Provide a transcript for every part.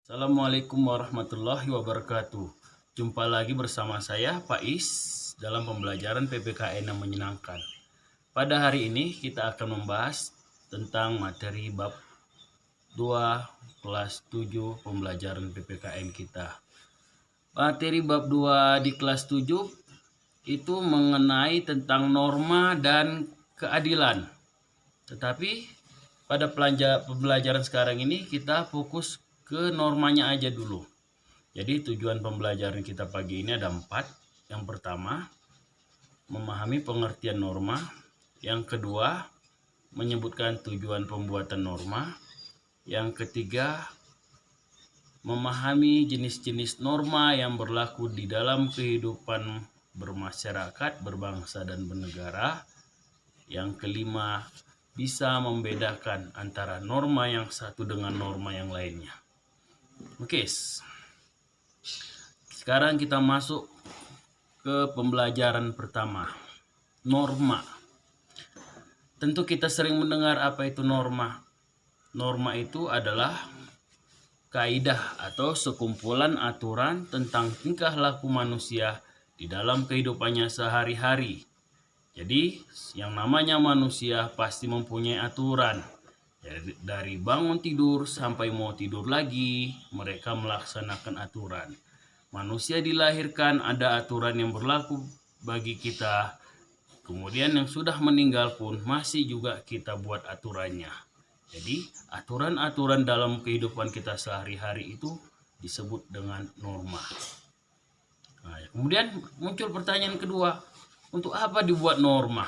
Assalamualaikum warahmatullahi wabarakatuh. Jumpa lagi bersama saya Pak Is dalam pembelajaran PPKN yang menyenangkan. Pada hari ini kita akan membahas tentang materi bab 2 kelas 7 pembelajaran PPKN kita. Materi bab 2 di kelas 7 itu mengenai tentang norma dan keadilan. Tetapi pada pembelajaran sekarang ini kita fokus ke normanya aja dulu. Jadi tujuan pembelajaran kita pagi ini ada 4. Yang pertama, memahami pengertian norma. Yang kedua, menyebutkan tujuan pembuatan norma. Yang ketiga, memahami jenis-jenis norma yang berlaku di dalam kehidupan bermasyarakat, berbangsa, dan bernegara. Yang kelima, bisa membedakan antara norma yang satu dengan norma yang lainnya. Oke, sekarang kita masuk ke pembelajaran pertama, norma. Tentu kita sering mendengar apa itu norma. Norma itu adalah kaidah atau sekumpulan aturan tentang tingkah laku manusia di dalam kehidupannya sehari-hari. Jadi yang namanya manusia pasti mempunyai aturan. Dari bangun tidur sampai mau tidur lagi, mereka melaksanakan aturan. Manusia dilahirkan ada aturan yang berlaku bagi kita. Kemudian yang sudah meninggal pun masih juga kita buat aturannya. Jadi aturan-aturan dalam kehidupan kita sehari-hari itu disebut dengan norma. Kemudian muncul pertanyaan kedua, untuk apa dibuat norma?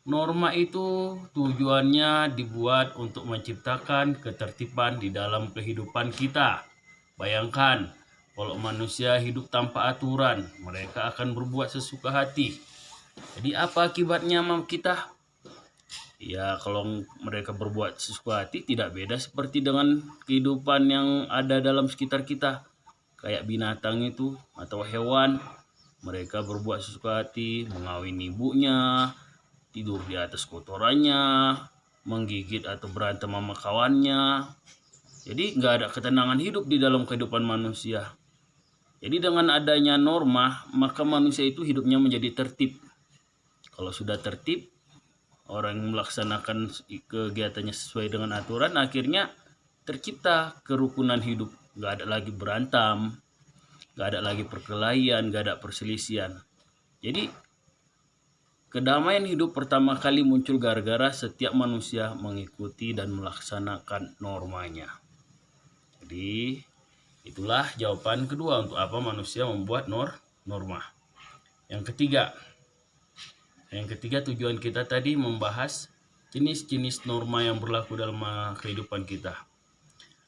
Norma itu tujuannya dibuat untuk menciptakan ketertiban di dalam kehidupan kita. Bayangkan, kalau manusia hidup tanpa aturan, mereka akan berbuat sesuka hati. Jadi apa akibatnya kita? Ya, kalau mereka berbuat sesuka hati tidak beda seperti dengan kehidupan yang ada dalam sekitar kita. Kayak binatang itu atau hewan, mereka berbuat sesuka hati, mengawini ibunya, tidur di atas kotorannya, menggigit atau berantem sama kawannya. Jadi nggak ada ketenangan hidup di dalam kehidupan manusia. Jadi dengan adanya norma, maka manusia itu hidupnya menjadi tertib. Kalau sudah tertib, orang yang melaksanakan kegiatannya sesuai dengan aturan, akhirnya tercipta kerukunan hidup. Nggak ada lagi berantem, nggak ada lagi perkelahian, nggak ada perselisihan. Jadi kedamaian hidup pertama kali muncul gara-gara setiap manusia mengikuti dan melaksanakan normanya. Jadi itulah jawaban kedua untuk apa manusia membuat norma. Yang ketiga tujuan kita tadi membahas jenis-jenis norma yang berlaku dalam kehidupan kita.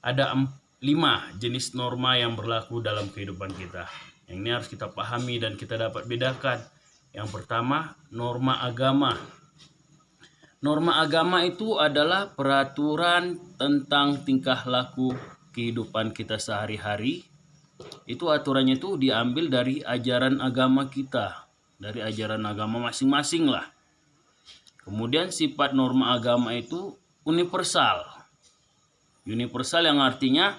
Ada 5 jenis norma yang berlaku dalam kehidupan kita. Yang ini harus kita pahami dan kita dapat bedakan. Yang pertama, norma agama. Norma agama itu adalah peraturan tentang tingkah laku kehidupan kita sehari-hari. Itu aturannya itu diambil dari ajaran agama kita, dari ajaran agama masing-masing lah. Kemudian sifat norma agama itu universal. Universal yang artinya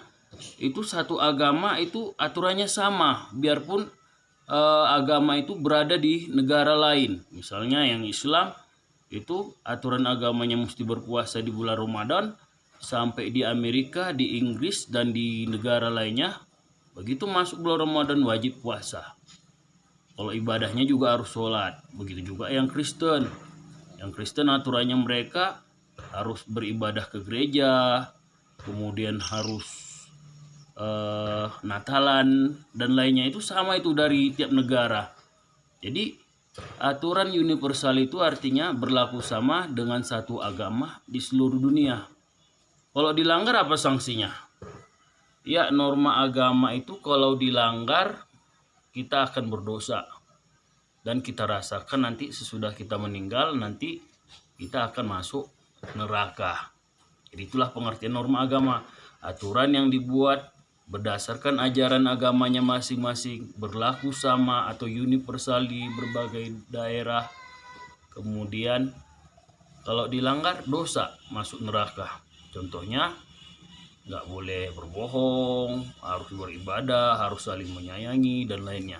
itu satu agama itu aturannya sama, biarpun agama itu berada di negara lain. Misalnya yang Islam itu aturan agamanya mesti berpuasa di bulan Ramadan, sampai di Amerika, di Inggris, dan di negara lainnya begitu masuk bulan Ramadan wajib puasa. Kalau ibadahnya juga harus sholat. Begitu juga yang Kristen. Yang Kristen aturannya mereka harus beribadah ke gereja, kemudian harus Natalan dan lainnya, itu sama itu dari tiap negara. Jadi aturan universal itu artinya berlaku sama dengan satu agama di seluruh dunia. Kalau dilanggar apa sanksinya? Ya, norma agama itu kalau dilanggar kita akan berdosa. Dan kita rasakan nanti sesudah kita meninggal, nanti kita akan masuk neraka. Jadi itulah pengertian norma agama. Aturan yang dibuat berdasarkan ajaran agamanya masing-masing, berlaku sama atau universal di berbagai daerah. Kemudian kalau dilanggar dosa, masuk neraka. Contohnya nggak boleh berbohong, harus beribadah, harus saling menyayangi dan lainnya.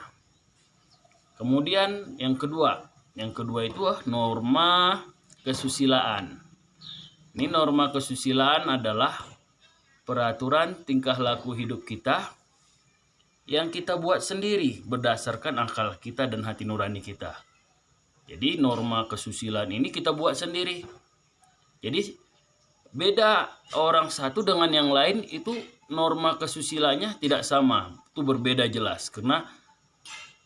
Kemudian yang kedua itu norma kesusilaan. Ini norma kesusilaan adalah peraturan tingkah laku hidup kita yang kita buat sendiri berdasarkan akal kita dan hati nurani kita. Jadi norma kesusilaan ini kita buat sendiri. Jadi beda orang satu dengan yang lain itu norma kesusilaannya tidak sama. Itu berbeda jelas karena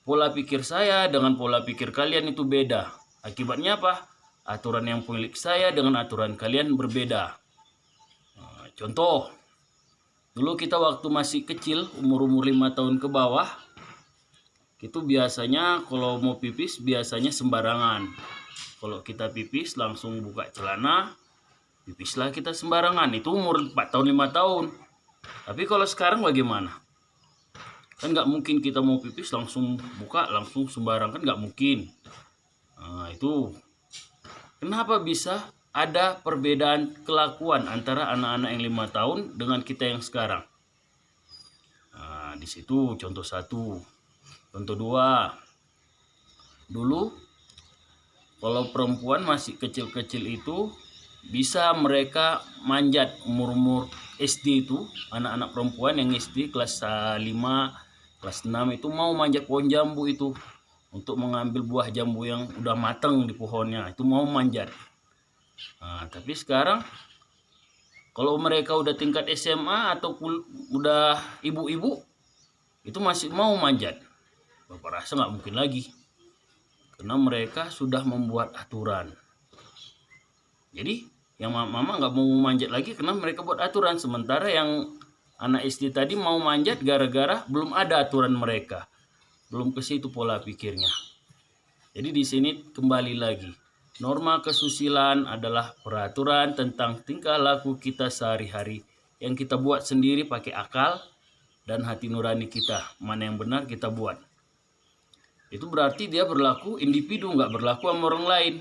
pola pikir saya dengan pola pikir kalian itu beda. Akibatnya apa? Aturan yang milik saya dengan aturan kalian berbeda. Nah, contoh, dulu kita waktu masih kecil, umur-umur 5 tahun ke bawah, itu biasanya kalau mau pipis biasanya sembarangan. Kalau kita pipis langsung buka celana, pipislah kita sembarangan. Itu umur 4 tahun 5 tahun. Tapi kalau sekarang bagaimana? Kan nggak mungkin kita mau pipis langsung buka langsung sembarang, kan nggak mungkin. Nah, itu kenapa bisa ada perbedaan kelakuan antara anak-anak yang 5 tahun dengan kita yang sekarang? Nah, di situ contoh satu. Contoh dua, dulu kalau perempuan masih kecil-kecil itu bisa mereka manjat umur-umur SD itu, anak-anak perempuan yang SD kelas 5, kelas 6 itu mau manjat pohon jambu itu untuk mengambil buah jambu yang udah matang di pohonnya, itu mau manjat. Nah, tapi sekarang kalau mereka udah tingkat SMA atau udah ibu-ibu itu masih mau manjat. Bapak rasa nggak mungkin lagi karena mereka sudah membuat aturan. Jadi yang mama nggak mau manjat lagi karena mereka buat aturan, sementara yang anak SD tadi mau manjat gara-gara belum ada aturan mereka, belum ke situ pola pikirnya. Jadi di sini kembali lagi, norma kesusilaan adalah peraturan tentang tingkah laku kita sehari-hari yang kita buat sendiri pakai akal dan hati nurani kita, mana yang benar kita buat. Itu berarti dia berlaku individu, nggak berlaku sama orang lain.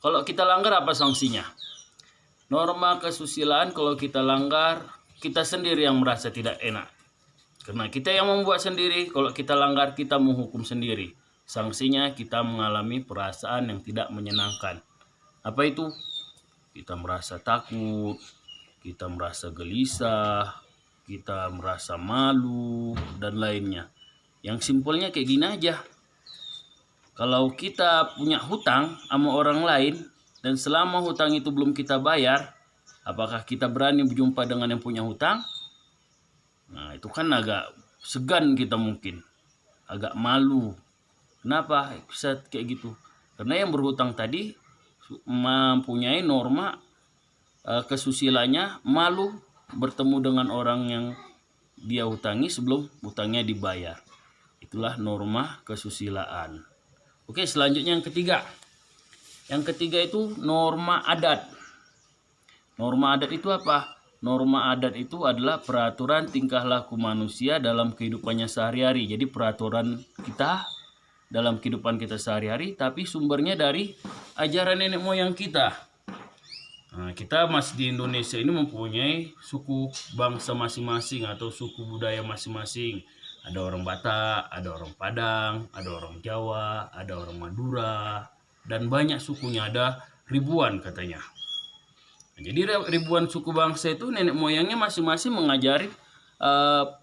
Kalau kita langgar apa sanksinya? Norma kesusilaan kalau kita langgar, kita sendiri yang merasa tidak enak. Karena kita yang membuat sendiri, kalau kita langgar kita menghukum sendiri. Sanksinya kita mengalami perasaan yang tidak menyenangkan. Apa itu? Kita merasa takut, kita merasa gelisah, kita merasa malu, dan lainnya. Yang simpelnya kayak gini aja. Kalau kita punya hutang sama orang lain dan selama hutang itu belum kita bayar, apakah kita berani berjumpa dengan yang punya hutang? Nah, itu kan agak segan kita mungkin. Agak malu. Kenapa bisa kayak gitu? Karena yang berhutang tadi mempunyai norma kesusilaannya malu bertemu dengan orang yang dia hutangi sebelum hutangnya dibayar. Itulah norma kesusilaan. Oke, selanjutnya yang ketiga. Yang ketiga itu norma adat. Norma adat itu apa? Norma adat itu adalah peraturan tingkah laku manusia dalam kehidupannya sehari-hari. Jadi peraturan kita dalam kehidupan kita sehari-hari, tapi sumbernya dari ajaran nenek moyang kita. Nah, kita masih di Indonesia ini mempunyai suku bangsa masing-masing atau suku budaya masing-masing. Ada orang Batak, ada orang Padang, ada orang Jawa, ada orang Madura, dan banyak sukunya, ada ribuan katanya. Nah, jadi ribuan suku bangsa itu nenek moyangnya masing-masing mengajari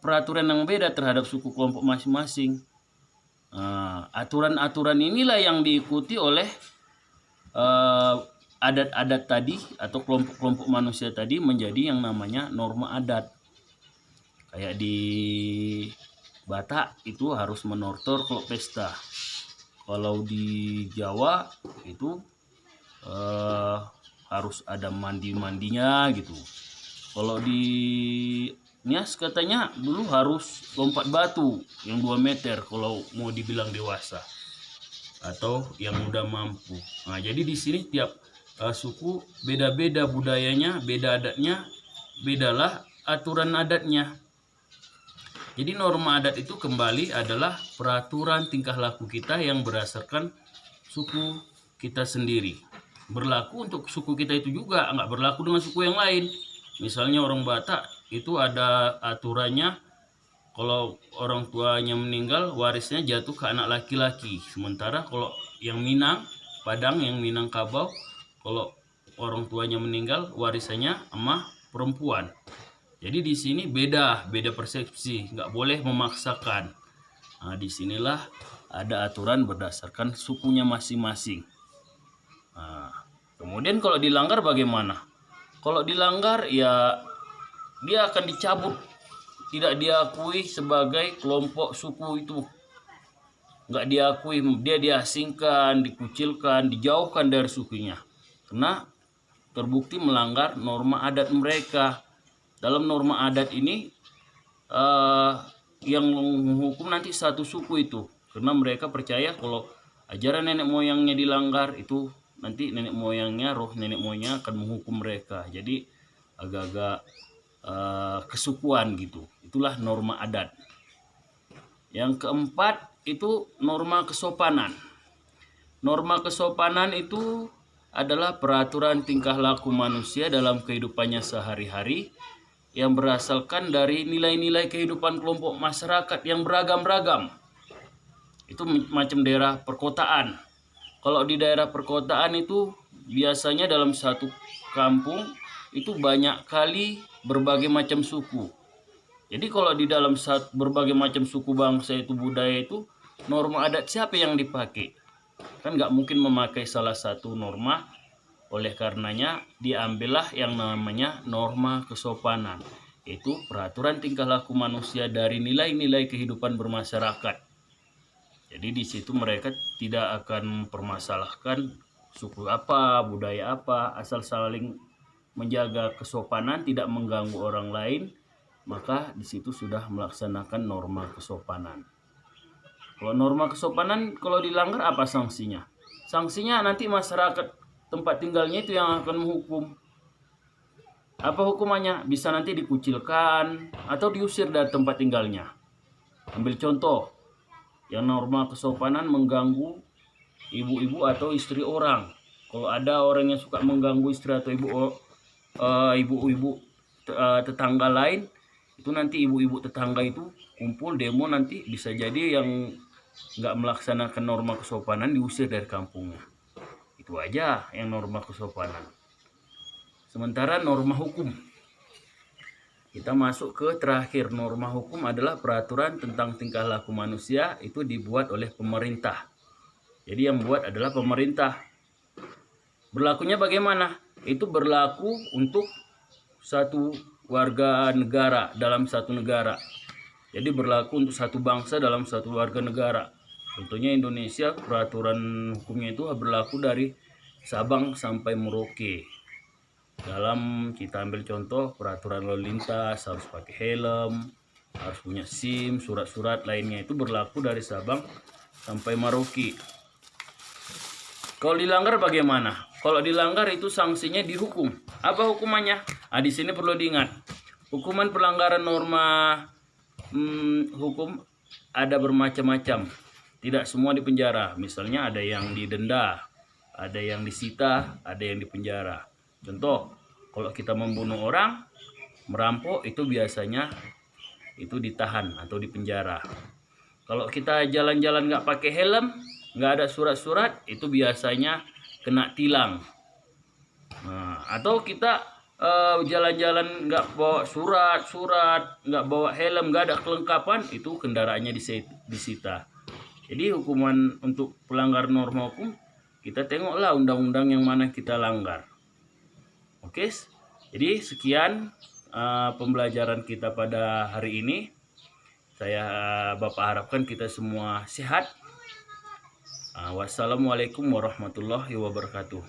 peraturan yang beda terhadap suku kelompok masing-masing. Aturan-aturan inilah yang diikuti oleh adat-adat tadi atau kelompok-kelompok manusia tadi menjadi yang namanya norma adat. Kayak di Batak itu harus menortor kalau pesta. Kalau di Jawa itu harus ada mandi-mandinya gitu. Kalau di Nias katanya dulu harus lompat batu yang 2 meter kalau mau dibilang dewasa atau yang udah mampu. Nah, jadi di sini tiap suku beda-beda budayanya, beda adatnya, bedalah aturan adatnya. Jadi norma adat itu kembali adalah peraturan tingkah laku kita yang berdasarkan suku kita sendiri. Berlaku untuk suku kita itu juga, nggak berlaku dengan suku yang lain. Misalnya orang Batak itu ada aturannya, kalau orang tuanya meninggal warisnya jatuh ke anak laki-laki. Sementara kalau yang Minang, Padang, yang Minangkabau, kalau orang tuanya meninggal warisannya sama perempuan. Jadi di sini beda persepsi, nggak boleh memaksakan. Nah, disinilah ada aturan berdasarkan sukunya masing-masing. Nah, kemudian kalau dilanggar bagaimana? Kalau dilanggar ya dia akan dicabut, tidak diakui sebagai kelompok suku itu, nggak diakui, dia diasingkan, dikucilkan, dijauhkan dari sukunya karena terbukti melanggar norma adat mereka. Dalam norma adat ini yang menghukum nanti satu suku itu, karena mereka percaya kalau ajaran nenek moyangnya dilanggar itu nanti nenek moyangnya, roh nenek moyangnya akan menghukum mereka. Jadi agak-agak kesukuan gitu. Itulah norma adat. Yang keempat itu norma kesopanan. Norma kesopanan itu adalah peraturan tingkah laku manusia dalam kehidupannya sehari-hari yang berasalkan dari nilai-nilai kehidupan kelompok masyarakat yang beragam-ragam. Itu macam daerah perkotaan. Kalau di daerah perkotaan itu biasanya dalam satu kampung itu banyak kali berbagai macam suku. Jadi kalau di dalam berbagai macam suku bangsa itu, budaya itu, norma adat siapa yang dipakai? Kan nggak mungkin memakai salah satu norma. Oleh karenanya diambillah yang namanya norma kesopanan, yaitu peraturan tingkah laku manusia dari nilai-nilai kehidupan bermasyarakat. Jadi di situ mereka tidak akan mempermasalahkan suku apa, budaya apa, asal saling menjaga kesopanan, tidak mengganggu orang lain, maka di situ sudah melaksanakan norma kesopanan. Kalau norma kesopanan kalau dilanggar apa sanksinya? Sanksinya nanti masyarakat tempat tinggalnya itu yang akan menghukum. Apa hukumannya? Bisa nanti dikucilkan atau diusir dari tempat tinggalnya. Ambil contoh, yang norma kesopanan mengganggu ibu-ibu atau istri orang. Kalau ada orang yang suka mengganggu istri atau ibu-ibu tetangga lain, itu nanti ibu-ibu tetangga itu kumpul demo, nanti bisa jadi yang nggak melaksanakan norma kesopanan diusir dari kampungnya. Itu aja yang norma kesopanan. Sementara norma hukum, kita masuk ke terakhir. Norma hukum adalah peraturan tentang tingkah laku manusia, itu dibuat oleh pemerintah. Jadi yang buat adalah pemerintah. Berlakunya bagaimana? Itu berlaku untuk satu warga negara dalam satu negara. Jadi berlaku untuk satu bangsa dalam satu warga negara. Contohnya Indonesia, peraturan hukumnya itu berlaku dari Sabang sampai Merauke. Dalam kita ambil contoh peraturan lalu lintas, harus pakai helm, harus punya SIM, surat-surat lainnya itu berlaku dari Sabang sampai Merauke. Kalau dilanggar bagaimana? Kalau dilanggar itu sanksinya dihukum. Apa hukumannya? Di sini perlu diingat, hukuman pelanggaran norma hukum ada bermacam-macam. Tidak semua di penjara. Misalnya ada yang didenda, ada yang disita, ada yang dipenjara. Contoh, kalau kita membunuh orang, merampok, itu biasanya itu ditahan atau dipenjara. Kalau kita jalan-jalan nggak pakai helm, nggak ada surat-surat, itu biasanya kena tilang. Nah, atau kita jalan-jalan nggak bawa surat, nggak bawa helm, nggak ada kelengkapan, itu kendaraannya disita. Jadi hukuman untuk pelanggar norma hukum, kita tengoklah undang-undang yang mana kita langgar. Oke, jadi sekian pembelajaran kita pada hari ini. Bapak harapkan kita semua sehat. Wassalamualaikum warahmatullahi wabarakatuh.